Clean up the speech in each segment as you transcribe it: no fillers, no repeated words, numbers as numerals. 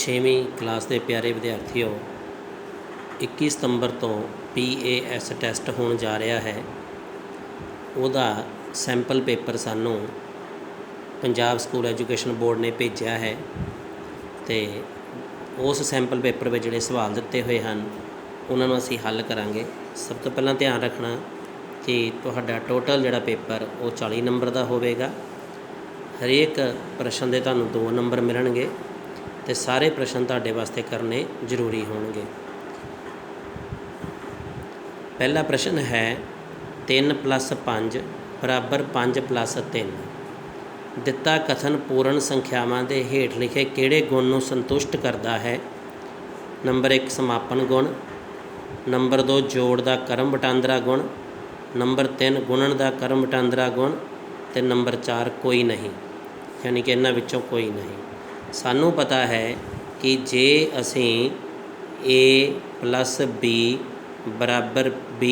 छेवीं class के प्यारे विद्यार्थियों 21 ਸਤੰਬਰ ਤੋਂ PAS ਟੈਸਟ ਹੋਣ ਜਾ ਰਿਹਾ ਹੈ। ਉਹਦਾ ਸੈਂਪਲ ਪੇਪਰ ਸਾਨੂੰ ਪੰਜਾਬ ਸਕੂਲ ਐਜੂਕੇਸ਼ਨ ਬੋਰਡ ਨੇ ਭੇਜਿਆ ਹੈ ਅਤੇ ਉਸ ਸੈਂਪਲ ਪੇਪਰ ਵਿੱਚ ਜਿਹੜੇ ਸਵਾਲ ਦਿੱਤੇ ਹੋਏ ਹਨ ਉਹਨਾਂ ਨੂੰ ਅਸੀਂ ਹੱਲ ਕਰਾਂਗੇ। ਸਭ ਤੋਂ ਪਹਿਲਾਂ ਧਿਆਨ ਰੱਖਣਾ ਕਿ ਤੁਹਾਡਾ ਟੋਟਲ ਜਿਹੜਾ ਪੇਪਰ ਉਹ 40 ਨੰਬਰ ਦਾ ਹੋਵੇਗਾ। ਹਰੇਕ ਪ੍ਰਸ਼ਨ ਦੇ ਤੁਹਾਨੂੰ 2 ਨੰਬਰ ਮਿਲਣਗੇ ਅਤੇ ਸਾਰੇ ਪ੍ਰਸ਼ਨ ਤੁਹਾਡੇ ਵਾਸਤੇ ਕਰਨੇ ਜ਼ਰੂਰੀ ਹੋਣਗੇ। ਪਹਿਲਾ ਪ੍ਰਸ਼ਨ ਹੈ 3 + 5 = 5 + 3। ਦਿੱਤਾ ਕਥਨ ਪੂਰਨ ਸੰਖਿਆਵਾਂ ਦੇ ਹੇਠ ਲਿਖੇ ਕਿਹੜੇ ਗੁਣ ਨੂੰ ਸੰਤੁਸ਼ਟ ਕਰਦਾ ਹੈ? ਨੰਬਰ 1 ਸਮਾਪਨ ਗੁਣ, ਨੰਬਰ 2 ਜੋੜ ਦਾ ਕਰਮ ਵਟਾਂਦਰਾ ਗੁਣ, ਨੰਬਰ 3 ਗੁਣਨ ਦਾ ਕਰਮ ਵਟਾਂਦਰਾ ਗੁਣ ਅਤੇ ਨੰਬਰ 4 ਕੋਈ ਨਹੀਂ, ਯਾਨੀ ਕਿ ਇਹਨਾਂ ਵਿੱਚੋਂ ਕੋਈ ਨਹੀਂ। ਸਾਨੂੰ ਪਤਾ ਹੈ ਕਿ ਜੇ ਅਸੀਂ A + B = B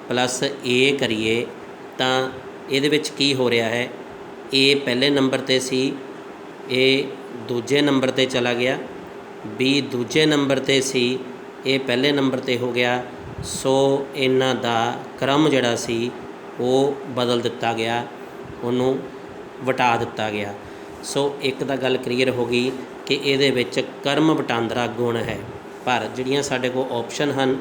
+ A ਕਰੀਏ ਤਾਂ ਇਹਦੇ ਵਿੱਚ ਕੀ ਹੋ ਰਿਹਾ ਹੈ? A ਪਹਿਲੇ ਨੰਬਰ 'ਤੇ ਸੀ, A ਦੂਜੇ ਨੰਬਰ 'ਤੇ ਚਲਾ ਗਿਆ, B ਦੂਜੇ ਨੰਬਰ 'ਤੇ ਸੀ, A ਪਹਿਲੇ ਨੰਬਰ 'ਤੇ ਹੋ ਗਿਆ। ਸੋ ਇਹਨਾਂ ਦਾ ਕ੍ਰਮ ਜਿਹੜਾ ਸੀ ਉਹ ਬਦਲ ਦਿੱਤਾ ਗਿਆ, ਉਹਨੂੰ ਵਟਾ ਦਿੱਤਾ ਗਿਆ। ਸੋ ਇੱਕ ਤਾਂ ਗੱਲ ਕਲੀਅਰ ਹੋ ਗਈ ਕਿ ਇਹਦੇ ਵਿੱਚ ਕਰਮ ਵਟਾਂਦਰਾ ਗੁਣ ਹੈ। ਪਰ ਜਿਹੜੀਆਂ ਸਾਡੇ ਕੋਲ ਆਪਸ਼ਨ ਹਨ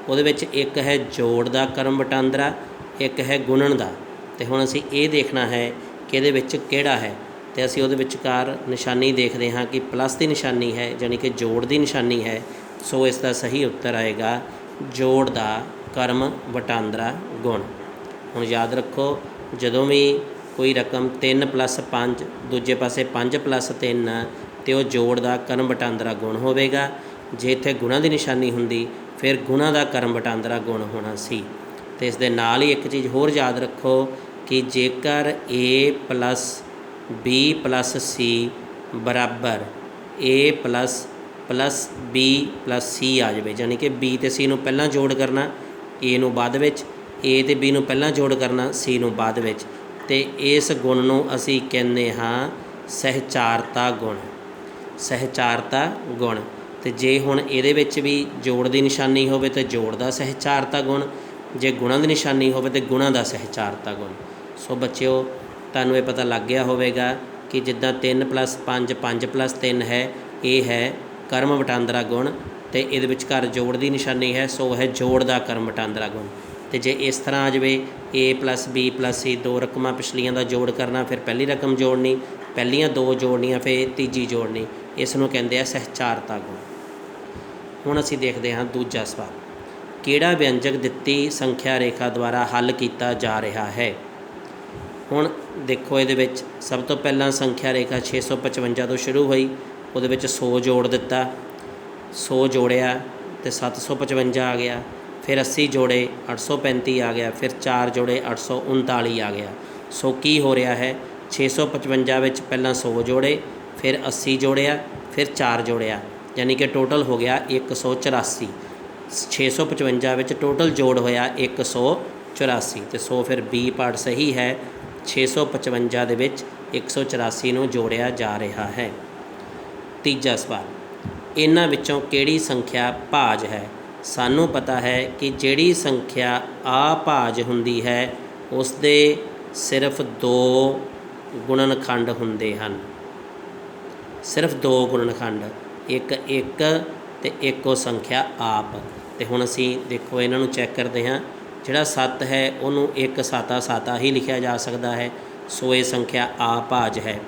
ਉਹਦੇ ਵਿੱਚ ਇੱਕ ਹੈ ਜੋੜ ਦਾ ਕਰਮ ਵਟਾਂਦਰਾ, ਇੱਕ ਹੈ ਗੁਣਨ ਦਾ। ਅਤੇ ਹੁਣ ਅਸੀਂ ਇਹ ਦੇਖਣਾ ਹੈ ਕਿ ਇਹਦੇ ਵਿੱਚ ਕਿਹੜਾ ਹੈ, ਅਤੇ ਅਸੀਂ ਉਹਦੇ ਵਿਚਕਾਰ ਨਿਸ਼ਾਨੀ ਦੇਖਦੇ ਹਾਂ ਕਿ ਪਲੱਸ ਦੀ ਨਿਸ਼ਾਨੀ ਹੈ, ਯਾਨੀ ਕਿ ਜੋੜ ਦੀ ਨਿਸ਼ਾਨੀ ਹੈ। ਸੋ ਇਸ ਦਾ ਸਹੀ ਉੱਤਰ ਆਏਗਾ ਜੋੜ ਦਾ ਕਰਮ ਵਟਾਂਦਰਾ ਗੁਣ। ਹੁਣ ਯਾਦ ਰੱਖੋ, ਜਦੋਂ ਵੀ ਕੋਈ ਰਕਮ 3 + 5 ਦੂਜੇ ਪਾਸੇ 5 + 3 ਅਤੇ ਉਹ ਜੋੜ ਦਾ ਕਰਮ ਵਟਾਂਦਰਾ ਗੁਣ ਹੋਵੇਗਾ। ਜੇ ਇੱਥੇ ਗੁਣਾ ਦੀ ਨਿਸ਼ਾਨੀ ਹੁੰਦੀ ਫਿਰ ਗੁਣਾ ਦਾ ਕਰਮ ਵਟਾਂਦਰਾ ਗੁਣ ਹੋਣਾ ਸੀ। ਅਤੇ ਇਸ ਦੇ ਨਾਲ ਹੀ ਇੱਕ ਚੀਜ਼ ਹੋਰ ਯਾਦ ਰੱਖੋ ਕਿ ਜੇਕਰ A + B + C = A + B + C ਆ ਜਾਵੇ, ਯਾਨੀ ਕਿ B ਅਤੇ C ਨੂੰ ਪਹਿਲਾਂ ਜੋੜ ਕਰਨਾ, A ਨੂੰ ਬਾਅਦ ਵਿੱਚ, A ਅਤੇ B ਨੂੰ ਪਹਿਲਾਂ ਜੋੜ ਕਰਨਾ, C ਨੂੰ ਬਾਅਦ ਵਿੱਚ। ਅਤੇ ਇਸ ਗੁਣ ਨੂੰ ਅਸੀਂ ਕਹਿੰਦੇ ਹਾਂ ਸਹਿਚਾਰਤਾ ਗੁਣ। ਸਹਿਚਾਰਤਾ ਗੁਣ। ਅਤੇ ਜੇ ਹੁਣ ਇਹਦੇ ਵਿੱਚ ਵੀ ਜੋੜ ਦੀ ਨਿਸ਼ਾਨੀ ਹੋਵੇ ਤਾਂ ਜੋੜ ਦਾ ਸਹਿਚਾਰਤਾ ਗੁਣ, ਜੇ ਗੁਣਾ ਦੀ ਨਿਸ਼ਾਨੀ ਹੋਵੇ ਤਾਂ ਗੁਣਾ ਦਾ ਸਹਿਚਾਰਤਾ ਗੁਣ। ਸੋ ਬੱਚਿਓ, ਤੁਹਾਨੂੰ ਇਹ ਪਤਾ ਲੱਗ ਗਿਆ ਹੋਵੇਗਾ ਕਿ ਜਿੱਦਾਂ 3 + 5 5 + 3 ਹੈ, ਇਹ ਹੈ ਕਰਮ ਵਟਾਂਦਰਾ ਗੁਣ ਅਤੇ ਇਹਦੇ ਵਿਚਕਾਰ ਜੋੜ ਦੀ ਨਿਸ਼ਾਨੀ ਹੈ, ਸੋ ਹੈ ਜੋੜ ਦਾ ਕਰਮ ਵਟਾਂਦਰਾ ਗੁਣ। ਅਤੇ ਜੇ ਇਸ ਤਰ੍ਹਾਂ ਆ ਜਾਵੇ A + B + C 2 ਰਕਮਾਂ ਪਿਛਲੀਆਂ ਦਾ ਜੋੜ ਕਰਨਾ, ਫਿਰ ਪਹਿਲੀ ਰਕਮ ਜੋੜਨੀ, ਪਹਿਲੀਆਂ 2 ਜੋੜਨੀਆਂ, ਫਿਰ ਤੀਜੀ ਜੋੜਨੀ, ਇਸ ਨੂੰ ਕਹਿੰਦੇ ਆ ਸਹਿਚਾਰਤਾ ਗੁਣ। ਹੁਣ ਅਸੀਂ ਦੇਖਦੇ ਹਾਂ ਦੂਜਾ ਸਵਾਲ। ਕਿਹੜਾ ਵਿਅੰਜਕ ਦਿੱਤੀ ਸੰਖਿਆ ਰੇਖਾ ਦੁਆਰਾ ਹੱਲ ਕੀਤਾ ਜਾ ਰਿਹਾ ਹੈ? ਹੁਣ ਦੇਖੋ, ਇਹਦੇ ਵਿੱਚ ਸਭ ਤੋਂ ਪਹਿਲਾਂ ਸੰਖਿਆ ਰੇਖਾ 655 ਤੋਂ ਸ਼ੁਰੂ ਹੋਈ, ਉਹਦੇ ਵਿੱਚ 100 ਜੋੜ ਦਿੱਤਾ, 100 ਜੋੜਿਆ ਅਤੇ 755 ਆ ਗਿਆ, ਫਿਰ 80 ਜੋੜੇ 835 ਆ ਗਿਆ, ਫਿਰ 4 ਜੋੜੇ 839 ਆ ਗਿਆ। ਸੋ ਕੀ ਹੋ ਰਿਹਾ ਹੈ? 655 ਵਿੱਚ ਪਹਿਲਾਂ 100 ਜੋੜੇ, ਫਿਰ 80 ਜੋੜਿਆ, ਫਿਰ 4 ਜੋੜਿਆ, ਯਾਨੀ ਕਿ ਟੋਟਲ ਹੋ ਗਿਆ 184। 655 ਵਿੱਚ ਟੋਟਲ ਜੋੜ ਹੋਇਆ 184, ਅਤੇ ਸੋ ਫਿਰ B ਪਾਰਟ ਸਹੀ ਹੈ। 655 ਦੇ ਵਿੱਚ 184 ਨੂੰ ਜੋੜਿਆ ਜਾ ਰਿਹਾ ਹੈ। ਤੀਜਾ ਸਵਾਲ, ਇਹਨਾਂ ਵਿੱਚੋਂ ਕਿਹੜੀ ਸੰਖਿਆ ਭਾਜ ਹੈ? ਸਾਨੂੰ ਪਤਾ ਹੈ ਕਿ ਜਿਹੜੀ ਸੰਖਿਆ ਅਭਾਜ ਹੁੰਦੀ ਹੈ ਉਸ ਦੇ ਸਿਰਫ 2 ਗੁਣਨਖੰਡ ਹੁੰਦੇ ਹਨ। ਸਿਰਫ 2 ਗੁਣਨਖੰਡ, ਇੱਕ ਅਤੇ ਇੱਕ ਉਹ ਸੰਖਿਆ ਆਪ। ਅਤੇ ਹੁਣ ਅਸੀਂ ਦੇਖੋ ਇਹਨਾਂ ਨੂੰ ਚੈੱਕ ਕਰਦੇ ਹਾਂ। ਜਿਹੜਾ 7 ਹੈ ਉਹਨੂੰ 1 7 7 ਹੀ ਲਿਖਿਆ ਜਾ ਸਕਦਾ ਹੈ, ਸੋ ਇਹ ਸੰਖਿਆ ਅਭਾਜ ਹੈ।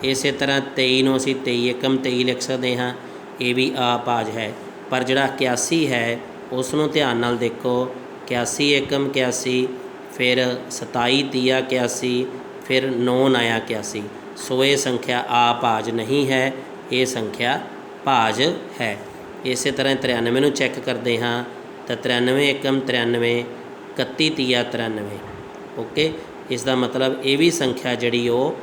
ਇਸੇ ਤਰ੍ਹਾਂ 23 ਨੂੰ ਅਸੀਂ 23 ਏਕਮ 23 ਲਿਖ ਸਕਦੇ ਹਾਂ, ਇਹ ਵੀ ਅਭਾਜ ਹੈ। ਪਰ ਜਿਹੜਾ 81 ਹੈ ਉਸ ਨੂੰ ਧਿਆਨ ਨਾਲ ਦੇਖੋ, 81 ਏਕਮ 81, ਫਿਰ 27 ਤੀਆ 81, ਫਿਰ 9 9 81। ਸੋ ਇਹ ਸੰਖਿਆ ਅਭਾਜ ਨਹੀਂ ਹੈ, ਇਹ ਸੰਖਿਆ ਭਾਜ ਹੈ। ਇਸੇ ਤਰ੍ਹਾਂ 93 ਨੂੰ ਚੈੱਕ ਕਰਦੇ ਹਾਂ ਤਾਂ 93 ਏਕਮ 93, 31 ਤੀਆ 93। ਓਕੇ, ਇਸ ਦਾ ਮਤਲਬ ਇਹ ਵੀ ਸੰਖਿਆ ਜਿਹੜੀ ਉਹ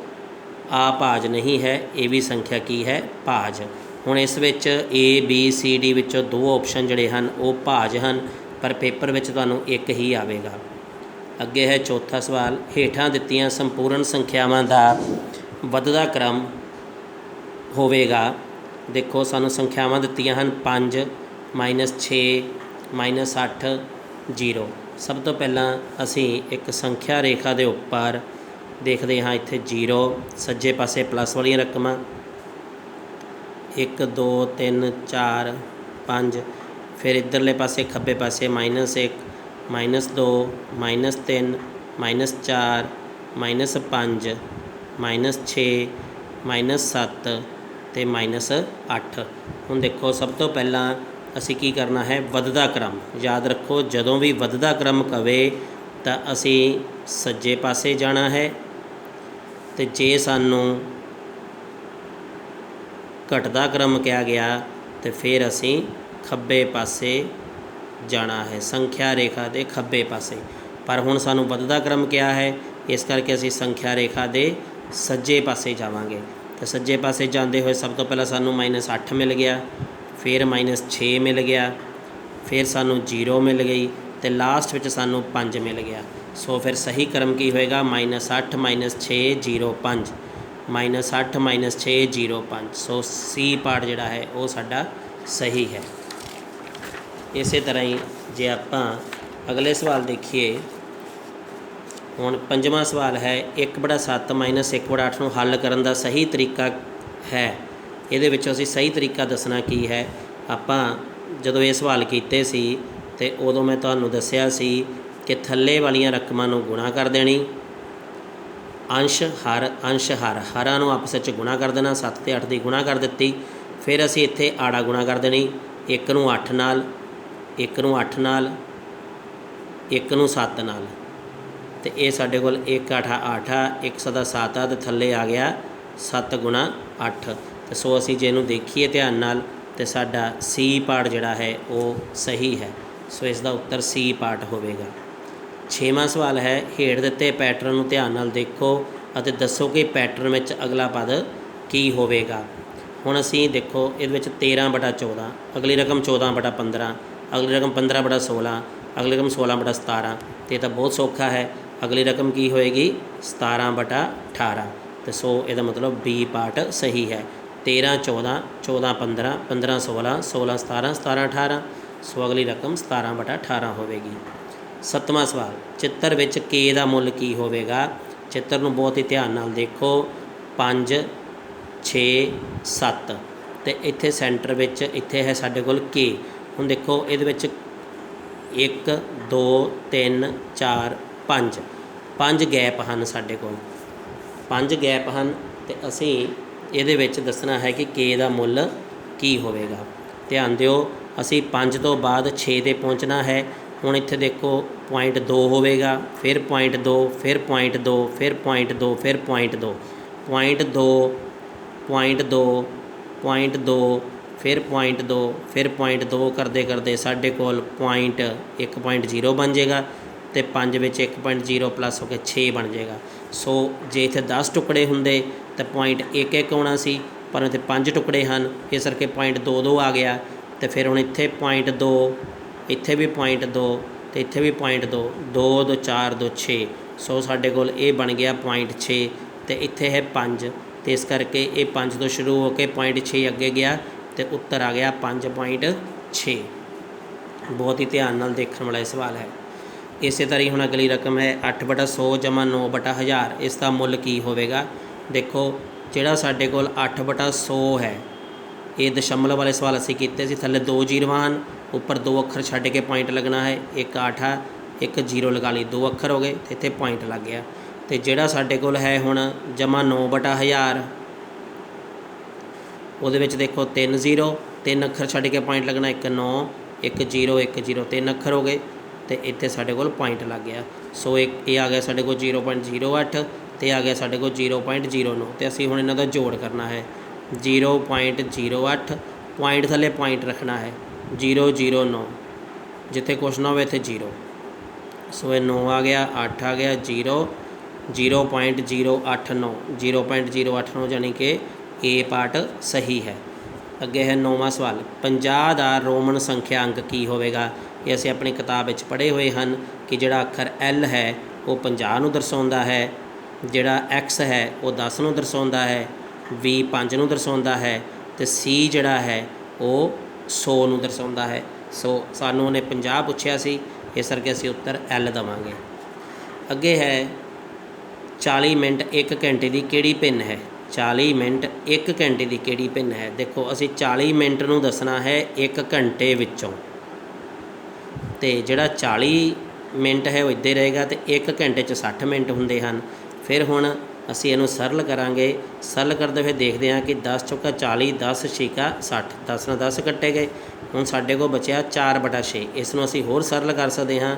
ਅਭਾਜ ਨਹੀਂ ਹੈ, ਇਹ ਵੀ ਸੰਖਿਆ ਕੀ ਹੈ? ਭਾਜ। ਹੁਣ ਇਸ ਵਿੱਚ A B C D ਵਿੱਚੋਂ 2 ਆਪਸ਼ਨ ਜਿਹੜੇ ਹਨ ਉਹ ਭਾਜ ਹਨ, ਪਰ ਪੇਪਰ ਵਿੱਚ ਤੁਹਾਨੂੰ ਇੱਕ ਹੀ ਆਵੇਗਾ। ਅੱਗੇ ਹੈ ਚੌਥਾ ਸਵਾਲ। ਹੇਠਾਂ ਦਿੱਤੀਆਂ ਸੰਪੂਰਨ ਸੰਖਿਆਵਾਂ ਦਾ ਵੱਧਦਾ ਕ੍ਰਮ ਹੋਵੇਗਾ देखो सानू संख्यावां दित्तियां हन 5 -6 -8 0। सब तो पहला असी एक संख्या रेखा के उपर देखते हाँ इत्थे 0 सज्जे पासे प्लस वाली रकमां 1 2 3 4 5, फिर इधरले पासे खब्बे पासे -1 -2 -3 -4 -5 -6 -7 ਤੇ -8। ਹੁਣ देखो सब तो पहला असी की करना है वधदा क्रम। याद रखो जदों भी वधदा क्रम कवे तो असी सज्जे पासे जाना है, तो जे सानू घटदा क्रम कहा गया तो फिर असी खब्बे पासे जाना है, संख्या रेखा के खब्बे पासे। पर हुण सानू वधदा क्रम क्या है, इस करके असी संख्या रेखा के सज्जे पासे जावांगे। तो सज्जे पासे जाते हुए सब तो पहला सानू -8 मिल गया, फिर -6 मिल गया, फिर सानू 0 मिल गई, तो लास्ट में सानू 5 मिल गया। सो फिर सही क्रम की होएगा -8 -6 0 5 -8 -6 0 5। सो सी पार्ट जिहड़ा है वो साडा सही है। इस तरह ही जे आपां अगले सवाल देखिए, हुण पंजवां सवाल है 1/7 - 1/8 नूं हल करन दा सही तरीका है। इहदे विचों असीं सही तरीका दसना की है। आपां जदों ये सवाल कीते सी ते उदों मैं तुहानूं दस्सिया सी कि थल्ले वालीआं रकमां नूं गुणा कर देनी, अंश हर हरां नूं आपस विच गुणा कर देना। 7 ते 8 दी गुणा कर दित्ती, फिर असीं इत्थे आड़ा गुणा कर देनी, 1 नूं 8 नाल, 1 नूं 8 नाल, 1 नूं 7 नाल, तो ये साढ़े कोल 1 8 8 आ, 1 7 7 आ, तो थल्ले आ गया 7 गुणा 8। तो सो असी जे नूं देखीए ध्यान नाल तो साडा सी पार्ट जिहड़ा है वो सही है। सो इसका उत्तर सी पार्ट होवेगा। 6वां सवाल है हेठ दिते पैटर्न नूं ध्यान नाल देखो अते दसो कि पैटर्न में अगला पद की होवेगा। हुण असीं देखो इहदे विच 13/14, अगली रकम 14/15, अगली रकम 15/16, अगली रकम 16/17, तो ये तो बहुत सौखा है। अगली रकम की होएगी 17/18। तो सो इसका मतलब बी पार्ट सही है। 13 14, 14 15, 15 16, 16 17, 17 18। सो अगली रकम 17/18 होवेगी। 7वां सवाल चित्र विच के दा मुल की होवेगा। चित्र नूं बहुत ही ध्यान नाल देखो, 5 6 7, तो इत्थे सेंटर विच इत्थे है साडे कोल के। हुण देखो इहदे विच 1 2 3 4 5 गैप हैं साडे कोल, 5 गैप हैं, तो असी इहदे विच दसना है कि के दा मुल की होवेगा। ध्यान दिओ असी 5 तो बाद 6 ते पहुँचना है। हुण इत्थे देखो पॉइंट 2 होवेगा, फिर पॉइंट 2, फिर पॉइंट 2, फिर पॉइंट 2, फिर पॉइंट 2, पॉइंट 2, पॉइंट 2, पॉइंट 2, फिर पॉइंट 2, फिर पॉइंट 2 करते करते साडे कोल पॉइंट 1.0 बन जाएगा, तो 5 विच 1.0 प्लस हो के 6 बन जाएगा। सो जे इत्थे 10 टुकड़े होंदे तो पॉइंट 1 1 आना सी, पर इत्थे 5 टुकड़े हैं, इस करके पॉइंट 2 2 आ गया। तो फिर हुण इत्थे पॉइंट 2, इत्थे भी पॉइंट 2, तो इत्थे भी पॉइंट 2 2 2 4 2 6। सो साडे कोल ये बन गया पॉइंट 6, तो इत्थे है 5, तो इस करके ये 5 तो शुरू होकर पॉइंट 6 अगे गया, तो उत्तर आ गया 5.6। बहुत ही ध्यान नाल देखने वाला सवाल है। इस तरह हुण अगली रकम है 8/100 जमा 9/1000, इसका मुल की होवेगा। देखो जिहड़ा साडे कोल 8/100 है, ये दशमलव वाले सवाल असीं कीते सी, थल्ले 2 जीरोवां हन, उपर 2 अखर छड्ड के पॉइंट लगना है, 1 8 आ, 1 0 लगा ली, 2 अखर हो गए, तो इत्थे पॉइंट लग गया। तो जिहड़ा साडे कोल है हुण जमा 9/1000, उहदे विच देखो 3 0, 3 अखर छड्ड के पॉइंट लगना, 1 9, 1 0 1 0, 3 अखर हो गए, तो इत्थे साडे कोल पॉइंट लग गया। सो एक ये आ गया साडे कोल 0.08, तो आ गया साडे कोल 0.09, तो असीं हुण इन्हां दा जोड़ करना है। 0.08 पॉइंट थले पॉइंट रखना है, 009, जिथे कुछ ना हो इत्थे 0। सो ये 9 आ गया, 8 आ गया, 0 0.089, 0.089 यानी कि ए पार्ट सही है। अगे है 9वां सवाल 50 का रोमन संख्या अंक की होवेगा। ये असीं अपनी किताब में पढ़े हुए हैं कि जिहड़ा अखर एल है वो 50 नूं दर्शाउंदा है, जिहड़ा एक्स है वो 10 नूं दर्शाउंदा है, वी 5 नूं दर्शाउंदा है, ਤੇ C ਜਿਹੜਾ ਹੈ ਉਹ 100 ਨੂੰ ਦਰਸਾਉਂਦਾ ਹੈ। ਸੋ ਸਾਨੂੰ ਉਹਨੇ 50 ਪੁੱਛਿਆ ਸੀ, ਇਸ ਕਰਕੇ ਅਸੀਂ ਉੱਤਰ L ਦੇਵਾਂਗੇ। ਅੱਗੇ ਹੈ 40 ਮਿੰਟ 1 ਘੰਟੇ ਦੀ ਕਿਹੜੀ ਭਿੰਨ ਹੈ। 40 ਮਿੰਟ 1 ਘੰਟੇ ਦੀ ਕਿਹੜੀ ਭਿੰਨ ਹੈ। ਦੇਖੋ ਅਸੀਂ 40 ਮਿੰਟ ਨੂੰ ਦੱਸਣਾ ਹੈ 1 ਘੰਟੇ ਵਿੱਚੋਂ, ਅਤੇ ਜਿਹੜਾ 40 ਮਿੰਟ ਹੈ ਉਹ ਇੱਦਾਂ ਹੀ ਰਹੇਗਾ, ਅਤੇ 1 ਘੰਟੇ 'ਚ 60 ਮਿੰਟ ਹੁੰਦੇ ਹਨ। ਫਿਰ ਹੁਣ ਅਸੀਂ ਇਹਨੂੰ ਸਰਲ ਕਰਾਂਗੇ। ਸਰਲ ਕਰਦੇ ਫਿਰ ਦੇਖਦੇ ਹਾਂ ਕਿ 10 ਚੌਕਾ 40, 10 ਛੀਕਾ 60, 10 ਨਾਲ 10 ਕੱਟੇ ਗਏ। ਹੁਣ ਸਾਡੇ ਕੋਲ ਬਚਿਆ 4/6। ਇਸ ਨੂੰ ਅਸੀਂ ਹੋਰ ਸਰਲ ਕਰ ਸਕਦੇ ਹਾਂ।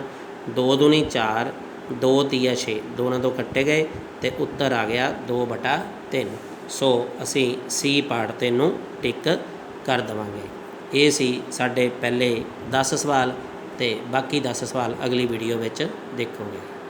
2 ਦੂਣੀ 4, 2 ਤੀਆ 6, 2 ਨਾਲ 2 ਕੱਟੇ ਗਏ ਅਤੇ ਉੱਤਰ ਆ ਗਿਆ 2/3। ਸੋ ਅਸੀਂ C ਪਾਰਟ 3 ਨੂੰ ਟਿਕ ਕਰ ਦੇਵਾਂਗੇ। ਇਹ ਸੀ ਸਾਡੇ ਪਹਿਲੇ 10 ਸਵਾਲ, ਅਤੇ ਬਾਕੀ 10 ਸਵਾਲ ਅਗਲੀ ਵੀਡੀਓ ਵਿੱਚ ਦੇਖੋਗੇ।